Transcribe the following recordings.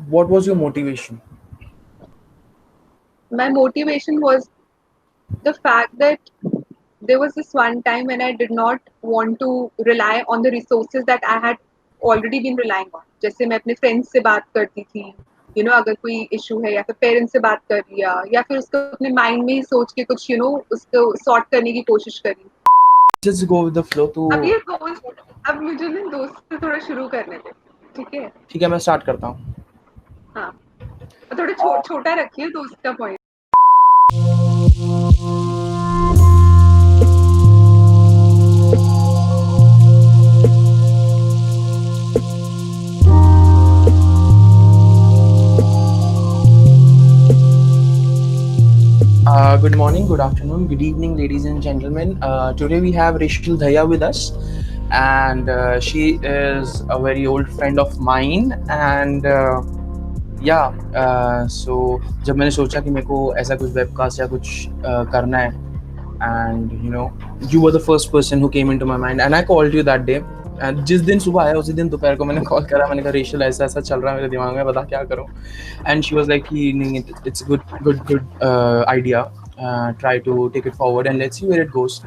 what was your motivation? My motivation was the fact that there was this one time when I did not want to rely on the resources that I had already been relying on. जैसे मैं अपने friends से बात करती थी, अगर कोई issue है या फिर पेरेंट्स से बात कर लिया या फिर उसको अपने माइंड में ही सोच के कुछ उसको सॉर्ट करने की कोशिश करी. Just go with the flow. अब तो ये दोस्त अब मुझे ना दोस्त से थोड़ा शुरू करने दे, ठीक है? ठीक है, मैं स्टार्ट करता हूँ. हाँ, और थोड़ा छोटा रखिए दोस्त का point. Good morning, good afternoon, good evening, ladies and gentlemen. Today we have Rachel Dhaya with us, and she is a very old friend of mine. And so जब मैंने सोचा कि मेरे को ऐसा कुछ वेबकास्ट या कुछ करना है, and you were the first person who came into my mind, and I called you that day. And जिस दिन सुबह आया उसी दिन दोपहर को मैंने कॉल करा, मैंने कहा रेशल ऐसा ऐसा चल रहा है मेरे दिमाग में, बता क्या करूं. And she was like कि नहीं, it's a good idea. Try to take it forward and let's see where it goes.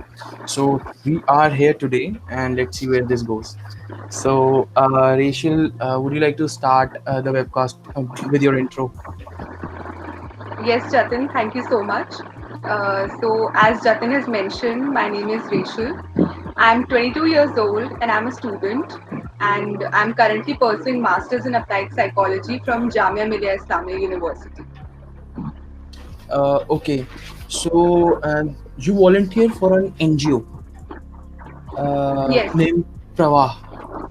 So we are here today and let's see where this goes. So Rachel, would you like to start the webcast with your intro? Yes, Jatin, thank you so much. So, as Jatin has mentioned, my name is Rachel. I'm 22 years old and I'm a student. And I'm currently pursuing Masters in Applied Psychology from Jamia Millia Islamia University. Okay, so you volunteer for an NGO Yes. named Pravah.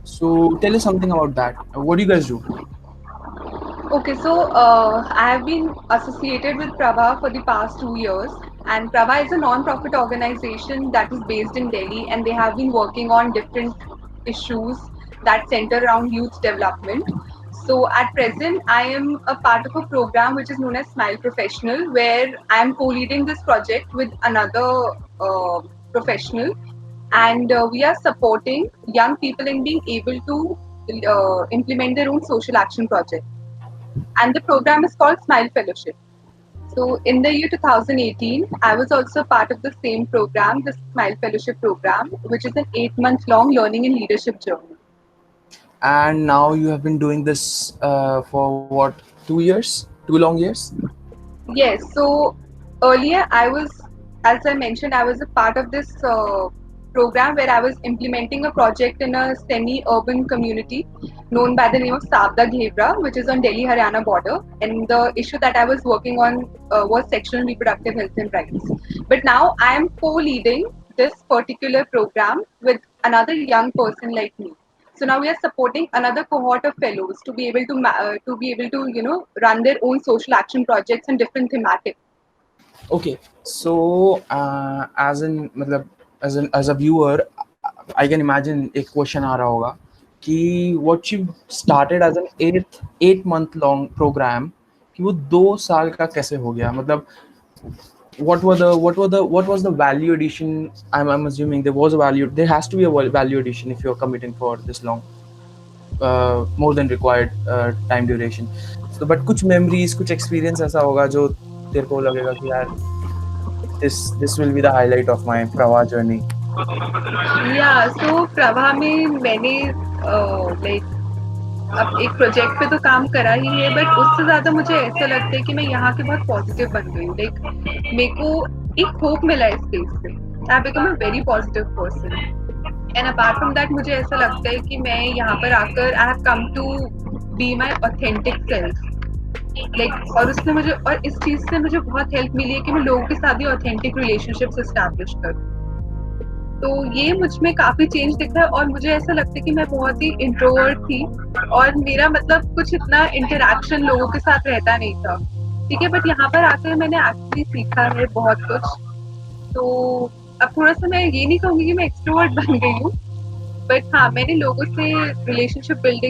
So tell us something about that. What do you guys do? Okay, so I have been associated with Prabha for the past 2 years, and Prabha is a non-profit organization that is based in Delhi, and they have been working on different issues that center around youth development. So at present, I am a part of a program which is known as Smile Professional, where I am co-leading this project with another uh, professional, and we are supporting young people in being able to implement their own social action project, and the program is called Smile Fellowship. So in the year 2018, I was also part of the same program, the Smile Fellowship program, which is an 8-month long learning and leadership journey. And now you have been doing this for what, 2 years? 2 long years? Yes, so earlier as I mentioned, I was a part of this program where I was implementing a project in a semi-urban community known by the name of Savda Ghebra, which is on Delhi-Haryana border. And the issue that I was working on was sexual and reproductive health and rights. But now I am co-leading this particular program with another young person like me. So now we are supporting another cohort of fellows to be able to run their own social action projects in different thematic. Okay, so as a viewer, I can imagine एक question आ रहा होगा कि what you started as an 8 month long program, कि वो 2 साल का कैसे हो गया, मतलब what was the value addition? I'm assuming there has to be a value addition if you're committing for this long, more than required time duration. So but कुछ memories, कुछ experience ऐसा होगा जो तेरे को लगेगा कि यार this will be the highlight of my Prava journey. या सो प्रभा में मैंने लाइक अब एक प्रोजेक्ट पे तो काम करा ही है, बट उससे ज़्यादा मुझे ऐसा लगता है कि मैं यहाँ के बहुत पॉजिटिव बन गई हूँ. लाइक मेरे को एक होप मिला इस स्पेस से. I become a very positive person. And apart from that मुझे ऐसा लगता है कि मैं यहाँ पर आकर I have come to be my authentic self. Like और उसने मुझे और इस चीज़ से मुझे बहुत हेल्प मिली है कि मैं लोगों के साथ भी ऑथेंटिक रिलेशनशिप्स एस्टैब्लिश करूँ. तो ये मुझ में काफ़ी चेंज दिखा है और मुझे ऐसा लगता है कि मैं बहुत ही इंट्रोवर्ट थी और मेरा मतलब कुछ इतना इंटरैक्शन लोगों के साथ रहता नहीं था. ठीक है, बट यहाँ पर आकर मैंने एक्चुअली सीखा है बहुत कुछ. तो अब थोड़ा-सा मैं ये नहीं कहूँगी कि मैं एक्सट्रोवर्ट बन गई हूँ, बट हाँ, मैंने लोगों से रिलेशनशिप बिल्ड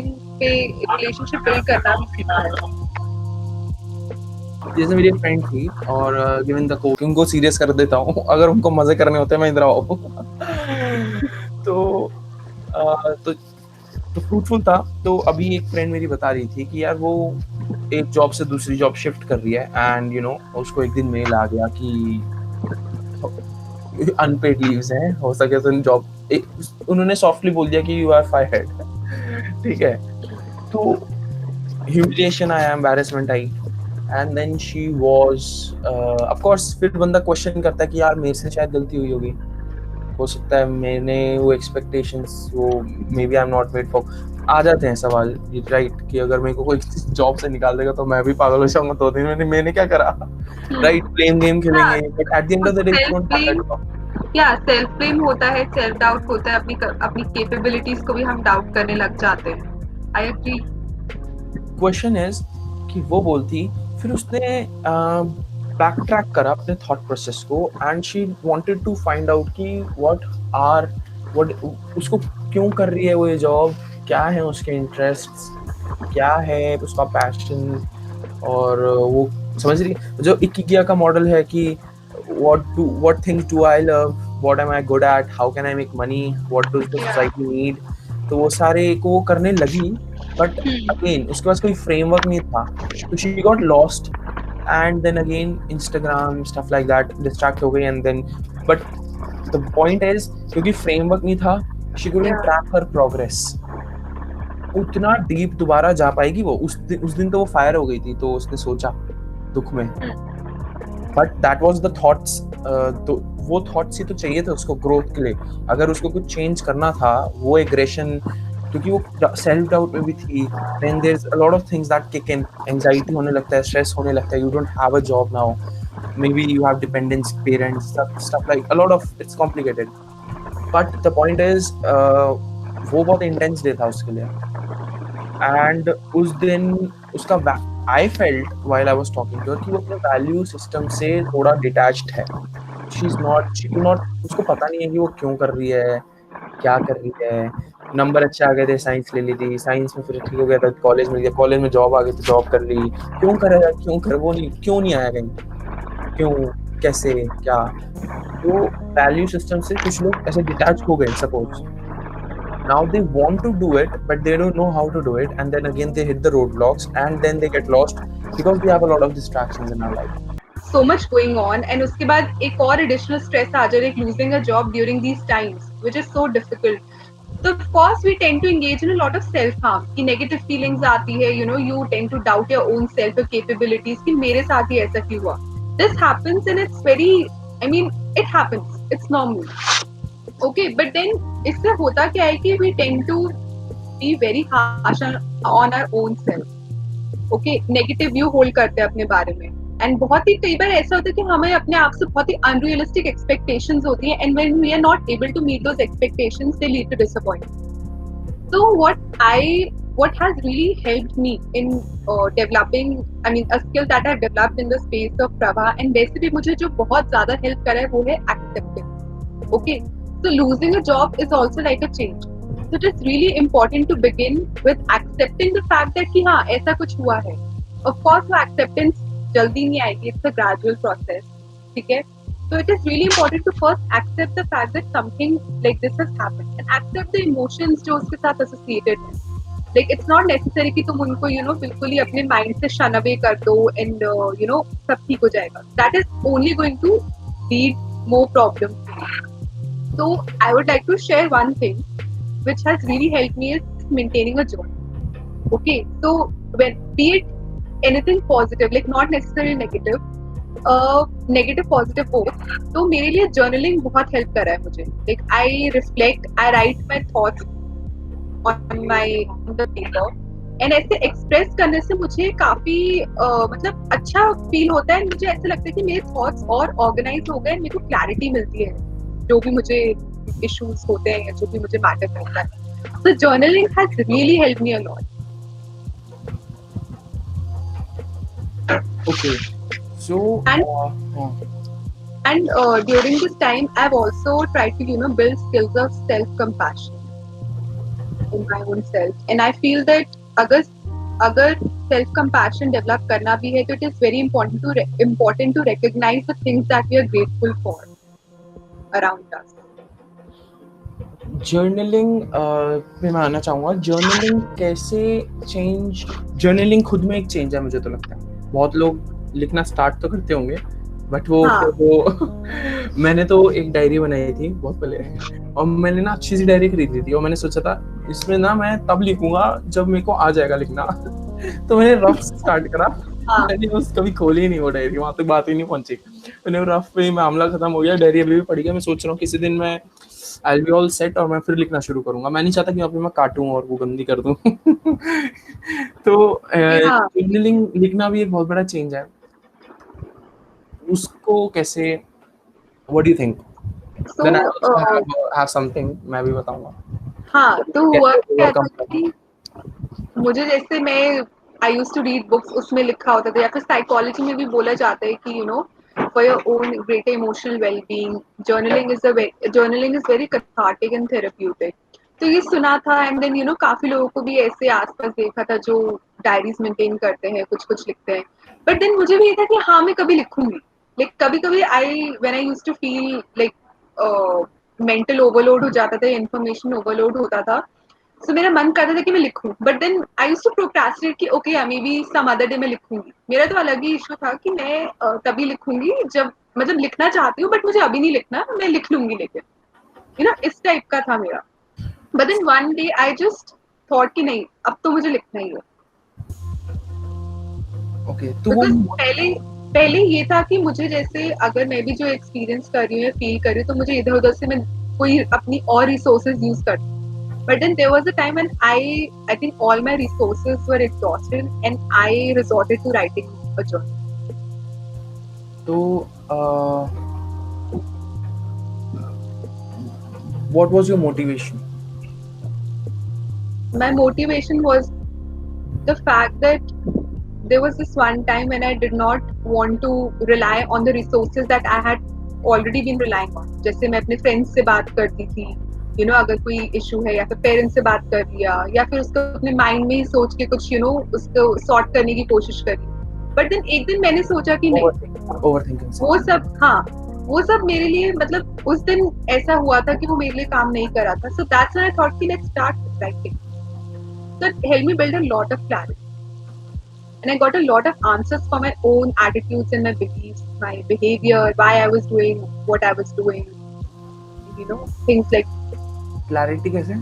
करना भी सीखा है. जैसे मेरी एक फ्रेंड थी और गिवन द कोक उनको सीरियस कर देता हूँ अगर उनको मजे करने होते हैं मैं इधर आओ. तो तो फ्रूटफुल था। तो अभी एक फ्रेंड मेरी बता रही थी कि यार वो एक जॉब से दूसरी जॉब शिफ्ट कर रही है, एंड यू नो उसको एक दिन मेल आ गया कि अनपेड लीव्स हैं, हो सके तो जॉब, उन्होंने सॉफ्टली बोल दिया कि यू आर फायर्ड। ठीक है, तो ह्यूमिलिएशन आया, एम्बैरेसमेंट आई, and then she was of course, फिर बंदा क्वेश्चन करता है कि यार मेरे से शायद गलती हुई होगी, हो सकता है मैंने वो एक्सपेक्टेशंस, वो maybe I am not made for, आ जाते हैं सवाल, राइट, कि अगर मेरे को कोई जॉब से निकाल देगा तो मैं भी पागल हो जाऊंगा 2 दिन, मैंने क्या करा, राइट, ब्लेम गेम खेलेंगे, but at the end of the day you don't have that job. Self blame होता है, सेल्फ डाउट होता है, अपनी कैपेबिलिटीज को भी हम डाउट करने लग जाते हैं। I agree. क्वेश्चन इज कि वो बोलती, फिर उसने बैक ट्रैक करा अपने थॉट प्रोसेस को, and she wanted to find out कि व्हाट उसको क्यों कर रही है वो ये जॉब, क्या है उसके इंटरेस्ट्स, क्या है उसका पैशन, और वो समझ रही जो इकिगिया का मॉडल है कि what things do I love, what am I good at, how can I make money, what does the society need, तो वो सारे को वो करने लगी, बट अगेन उसके पास कोई फ्रेमवर्क नहीं था, तो she got lost, and then again Instagram stuff like that, distract हो गई, and then but the point is क्योंकि फ्रेमवर्क नहीं था, she couldn't track her progress, उतना डीप दोबारा जा पाएगी वो, उस दिन तो वो फायर हो गई थी, तो उसने सोचा दुख में, but that was the thoughts, तो वो थॉट्स ही तो चाहिए थे उसको ग्रोथ के लिए, अगर उसको कुछ चेंज करना था, वो एग्रेशन, क्योंकि वो सेल्फ डाउट में भी थी, then there is a lot of things that kick in, anxiety होने लगता है, स्ट्रेस होने लगता है, you don't have a job now, maybe you have dependents, parents, stuff like a lot of, it's complicated, but the point is वो बहुत intense day था उसके लिए, एंड उस दिन उसका I felt while I was talking to her कि वो अपने वैल्यू सिस्टम से थोड़ा डिटैच्ड है, शी डू नॉट, उसको पता नहीं है कि वो क्यों कर रही है, क्या कर रही है, नंबर अच्छे आ गए थे, साइंस ले ली थी, साइंस में फिर ठीक हो गया था, कॉलेज मिल गया, कॉलेज में जॉब आ गई तो जॉब कर ली, क्यों करेगा, वो नहीं, क्यों नहीं आया कहीं, क्यों, कैसे, क्या, तो वैल्यू सिस्टम से कुछ लोग ऐसे डिटैच हो गए, suppose now they want to do it but they don't know how to do it, and then again they hit the roadblocks, and then they get lost because we have a lot of distractions in our life, so much going on, and उसके बाद एक और additional stress आ जाए, like losing a job during these times which is so difficult. So of course we tend to engage in a lot of self harm, कि negative feelings आती है, you know, you tend to doubt your own self, your capabilities, कि मेरे साथ ही ऐसा क्यों हुआ. This happens and it's very, I mean it happens, it's normal. Okay, but then इससे होता क्या है कि we tend to be very harsh on our own self. Okay, negative view hold करते हैं अपने बारे में, and बहुत ही कई बार ऐसा होता है कि हमें अपने आप से बहुत ही unrealistic expectations होती हैं, and when we are not able to meet those expectations, they lead to disappointment. So what has really helped me in developing, I mean a skill that I developed in the space of Prabha, and वैसे भी मुझे जो बहुत ज़्यादा help करा है वो है acceptance. Okay, so losing a job is also like a change. So it is really important to begin with accepting the fact that कि हाँ ऐसा कुछ हुआ है. Of course वो acceptance जल्दी नहीं आएगी, it's a gradual process. ठीक है? So it is really important to first accept the fact that something like this has happened and accept the emotions जो उसके साथ associated हैं. Like it's not necessary कि तुम उनको you know बिल्कुल ही अपने mind से shun away कर दो and you know सब ठीक हो जाएगा. That is only going to lead more problems. So I would like to share one thing which has really helped me is maintaining a joy. Okay, so when be it anything positive, like not necessarily negative, negative positive both. तो मेरे लिए journaling बहुत help करा है मुझे. Like I reflect, I write my thoughts on the paper. And ऐसे express करने से मुझे काफी मतलब अच्छा फील होता है, मुझे ऐसा लगता है कि मेरे थॉट्स और ऑर्गेनाइज हो गए, मेरे को क्लैरिटी मिलती है जो भी मुझे इश्यूज होते हैं या जो भी मुझे मैटर करता है. So journaling has really help me a lot. okay, so and during this time I've also tried to you know build skills of self compassion in my own self, and I feel that अगर self compassion develop करना भी है तो it is very important to recognize the things that we are grateful for around us. Journaling पे मैं आना चाहूँगा। Journaling कैसे चेंज, जर्नलिंग खुद में एक चेंज है मुझे तो लगता है। बहुत लोग लिखना स्टार्ट तो करते होंगे बट वो हाँ, फिर वो मैंने तो एक डायरी बनाई थी बहुत पहले, और मैंने ना अच्छी सी डायरी खरीदी थी और मैंने सोचा था इसमें ना मैं तब लिखूंगा जब मेरे को आ जाएगा लिखना। तो मैंने रफ से स्टार्ट करा। हाँ, मैंने बस कभी खोली ही नहीं वो डायरी, वहां तक बात ही नहीं पहुंची। मैंने रफ पे ही मामला खत्म हो गया, डायरी अभी भी पड़ी है। मैं सोच रहा हूँ किसी दिन मैं आई बी ऑल सेट और मैं फिर लिखना शुरू करूंगा। मैं नहीं चाहता कि अभी मैं काटूं और वो गंदी कर दूं। तो या जर्नलिंग लिखना भी एक बहुत बड़ा चेंज है। उसको कैसे, what do you think? So then I also have something मैं भी बताऊंगा हाँ, तो हुआ कैसे क्या ओवरकम था करना। कि मुझे जैसे मैं I used to read books, उसमें लिखा होता था, या फिर साइकोलॉजी में भी बोला जाता है कि for your own greater emotional wellbeing journaling is very cathartic and therapeutic. तो ये सुना था, एंड देन काफी लोगों को भी ऐसे आसपास देखा था जो डायरीज मेंटेन करते हैं, कुछ कुछ लिखते हैं। बट देन मुझे भी ये था कि हाँ, मैं कभी लिखूंगी। लाइक कभी कभी I when I used to feel like mental overload हो जाता था, इन्फॉर्मेशन ओवरलोड होता था, सो मेरा मन करता था कि मैं लिखूं, but then I used to procrastinate कि okay, maybe some other day मैं लिखूंगी। मेरा तो अलग ही इशू था कि मैं तभी लिखूंगी जब, मतलब लिखना चाहती हूँ बट मुझे अभी नहीं लिखना, मैं लिख लूंगी लेकिन, इस टाइप का था मेरा। But then one day I just thought कि नहीं, अब तो मुझे लिखना ही है। ओके तो वो बिकॉज पहले पहले ये था कि मुझे जैसे अगर मैं भी जो एक्सपीरियंस कर रही हूँ या फील कर रही हूँ, तो मुझे इधर उधर से मैं कोई अपनी और रिसोर्सेज यूज करती हूँ। But then there was a time when I think all my resources were exhausted and I resorted to writing a journal. तो what was your motivation? My motivation was the fact that there was this one time when I did not want to rely on the resources that I had already been relying on. जैसे मैं अपने friends से बात करती थी, अगर कोई issue है, या फिर पेरेंट्स से बात कर लिया, या फिर उसको अपने माइंड में ही सोच के कुछ उसको सॉर्ट करने की कोशिश करी। बट देन एक दिन मैंने सोचा कि नहीं, ओवरथिंकिंग से। वो सब, हाँ, वो सब मेरे लिए, मतलब उस दिन ऐसा हुआ था कि वो मेरे लिए काम नहीं कर रहा था। So that's when I thought कि let's start writing. So it helped me build a lot of clarity. And I got a lot of answers for my own attitudes and my beliefs, my behavior, why I was doing what I was doing, things like. Clarity कैसे?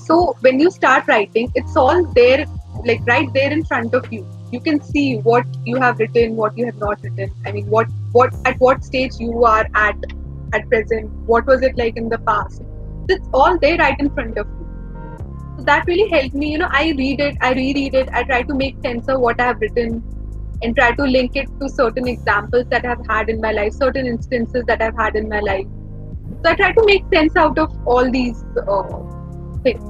So when you start writing, it's all there, like right there in front of you. You can see what you have written, what you have not written. I mean, what at what stage you are at present. What was it like in the past? It's all there right in front of you. So that really helped me. I read it, I reread it, I try to make sense of what I have written and try to link it to certain examples that I've had in my life, certain instances that I've had in my life. So I try to make sense out of all these things.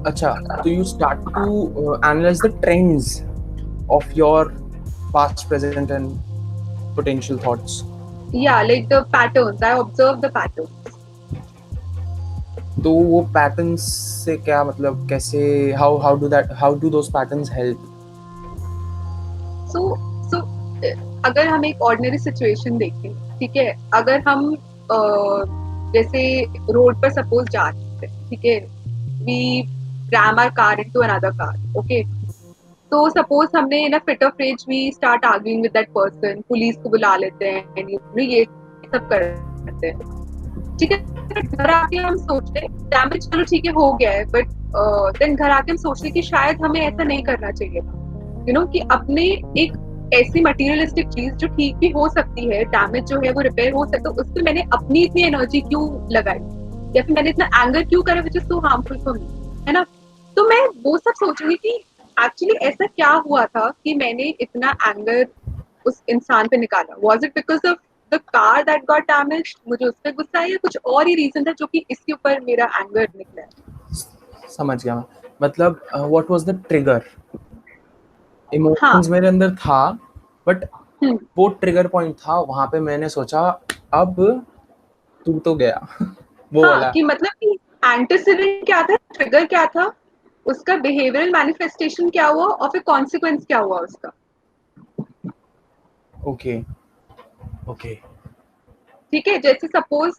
अच्छा, तो you start to analyse the trends of your past, present and potential thoughts. Yeah, like the patterns. I observe the patterns. तो वो patterns से क्या मतलब, कैसे, how do those patterns help? So अगर हम एक ऑर्डिनरी सिचुएशन देखें, ठीक है, अगर हम जैसे रोड पर सपोज जा रहे हैं, ठीक है, we ram our car into another car, okay. तो सपोज हमने in fit of rage we start arguing with that person, police को बुला लेते हैं, ये सब करते हैं, ठीक है। घर आके हम सोचते डैमेज, चलो ठीक है, हो गया है, बट देन घर आके हम सोचते कि शायद हमें ऐसा नहीं करना चाहिए था, कि अपने एक ऐसी मटेरियलिस्टिक चीज जो ठीक भी हो सकती है, डैमेज जो है वो रिपेयर हो सकता है, उस पर मैंने अपनी इतनी एनर्जी क्यों लगाई, या फिर मैंने इतना एंगर क्यों करा which is so harmful for me, है ना। तो मैं वो सब सोच रही कि एक्चुअली ऐसा क्या हुआ था कि मैंने इतना एंगर उस इंसान पे निकाला। Was it because of the car that got damaged, मुझे उस पर गुस्सा है, या कुछ और ही रीजन था जो कि इसके ऊपर मेरा एंगर निकला है। समझ गया मैं। मतलब व्हाट वाज द ट्रिगर? हाँ। इमोशंस मेरे अंदर था बट हम्म, वो ट्रिगर पॉइंट था, वहां पे मैंने सोचा अब तू तो गया। वो हाँ, वाला। कि मतलब कि एंटीसिडेंट क्या था, ट्रिगर क्या था, उसका बिहेवियरल मैनिफेस्टेशन क्या हुआ, और फिर कॉन्सिक्वेंस क्या हुआ उसका। Okay okay. ठीक है, जैसे सपोज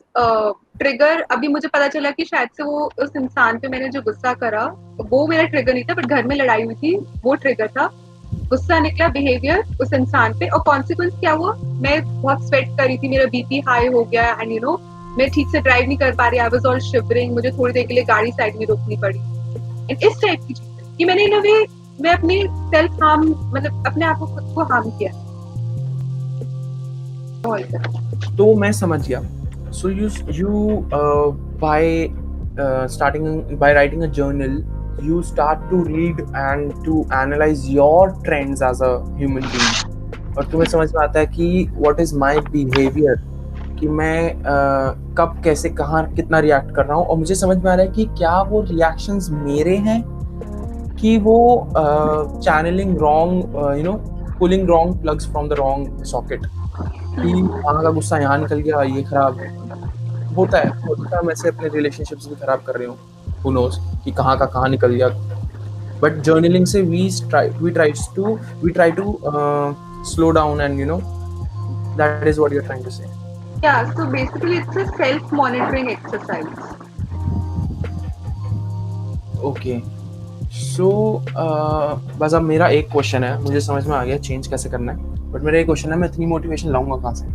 ट्रिगर अभी मुझे पता चला कि शायद से वो उस इंसान पे मैंने जो गुस्सा करा वो मेरा ट्रिगर नहीं था, बट घर में लड़ाई हुई थी वो ट्रिगर था। गुस्सा निकला बिहेवियर उस इंसान पे, और कॉन्सिक्वेंस क्या हुआ, मैं बहुत स्वेट कर रही थी, मेरा बीपी हाई हो गया, एंड यू नो मैं ठीक से ड्राइव नहीं कर पा रही, आई वाज ऑल शिवरिंग, मुझे थोड़ी देर के लिए गाड़ी साइड में रोकनी पड़ी। एंड इस टाइप की चीजें कि मैंने इन अ वे मैं अपनी सेल्फ हार्म, मतलब अपने आप को खुद को हार्म किया बहुत ज्यादा। तो मैं समझ गया। सो you by writing a journal, you start to read and to analyze your trends as a human being, और तुम्हें समझ में आता है कि what is my behavior, कि मैं कब कैसे कहाँ कितना रिएक्ट कर रहा हूँ, और मुझे समझ में आ रहा है कि क्या वो रिएक्शंस मेरे हैं कि वो channelling wrong, you know, pulling wrong plugs from the wrong socket, कि वहाँ का गुस्सा यहाँ निकल गया, ये खराब होता है। मैं ऐसे अपने रिलेशनशिप्स भी खराब कर रही हूँ, हु नोज कि कहाँ का कहाँ निकल गया। बट जर्नलिंग से we try to slow down, and you know that is what you are trying to say. Yeah, so basically it's a self-monitoring exercise. Okay, so बस अब मेरा एक क्वेश्चन है, मुझे समझ में आ गया चेंज कैसे करना है, बट मेरा एक क्वेश्चन है, मैं इतनी मोटिवेशन लाऊंगा कहाँ से?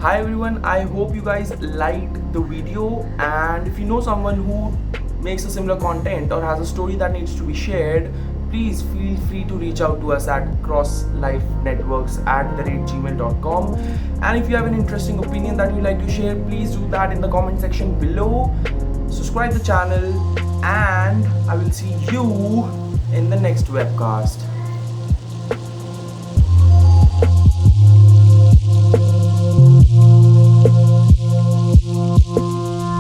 Hi everyone, I hope you guys liked the video, and if you know someone who makes a similar content or has a story that needs to be shared, please feel free to reach out to us at crosslifenetworks@gmail.com. And if you have an interesting opinion that you'd like to share, please do that in the comment section below. Subscribe the channel, and I will see you in the next webcast.